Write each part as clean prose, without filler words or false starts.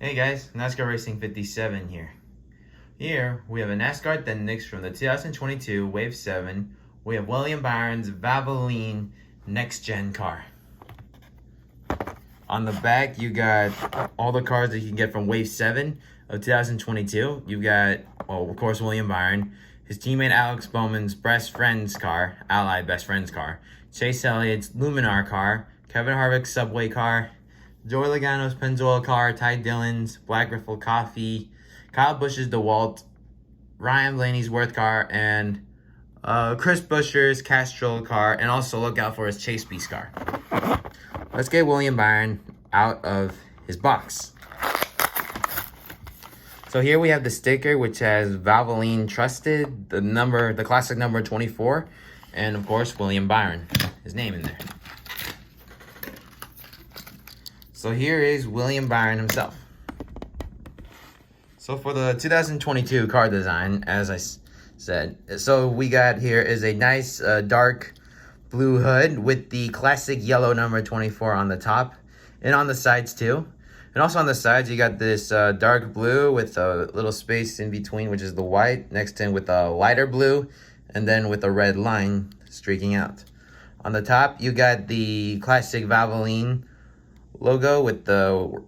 Hey guys, NASCAR Racing 57 here. Here we have a NASCAR Appendix from the 2022 Wave 7. We have William Byron's Valvoline Next Gen car. On the back, you got all the cars that you can get from Wave 7 of 2022. You've got, well, of course, William Byron, his teammate Alex Bowman's best friend's car, Allied best friend's car, Chase Elliott's Luminar car, Kevin Harvick's Subway car, Joey Logano's Pennzoil car, Ty Dillon's Black Rifle Coffee, Kyle Busch's DeWalt, Ryan Blaney's Worth car, and Chris Buescher's Castrol car, and also look out for his Chase Beast car. Let's get William Byron out of his box. So here we have the sticker, which has Valvoline Trusted, the classic number 24, and of course William Byron, his name in there. So here is William Byron himself. So for the 2022 car design, as I said, so we got here is a nice dark blue hood with the classic yellow number 24 on the top and on the sides too. And also on the sides, you got this dark blue with a little space in between, which is the white, next to it with a lighter blue, and then with a red line streaking out. On the top, you got the classic Valvoline logo with the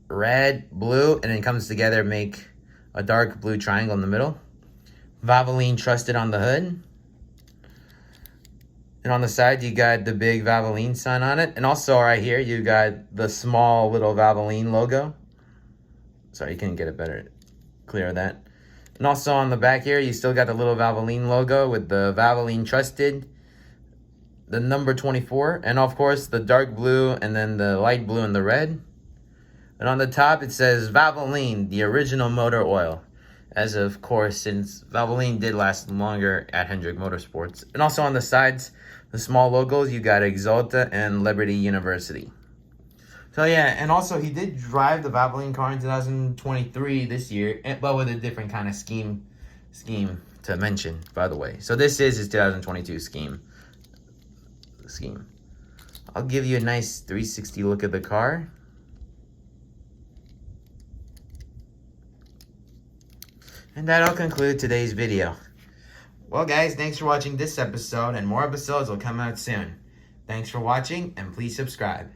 red, blue, and it comes together to make a dark blue triangle in the middle. Valvoline Trusted on the hood. And on the side, you got the big Valvoline sign on it. And also right here, you got the small little Valvoline logo. Sorry, you couldn't get it better. Clear that. And also on the back here, you still got the little Valvoline logo with the Valvoline Trusted, the number 24, and of course the dark blue and then the light blue and the red. And on the top it says Valvoline, the original motor oil. As of course, since Valvoline did last longer at Hendrick Motorsports. And also on the sides, the small logos, you got Exalta and Liberty University. So yeah, and also he did drive the Valvoline car in 2023 this year, but with a different kind of scheme to mention, by the way. So this is his 2022 scheme. I'll give you a nice 360 look at the car. And that'll conclude today's video. Well guys, thanks for watching this episode, and more episodes will come out soon. Thanks for watching, and please subscribe.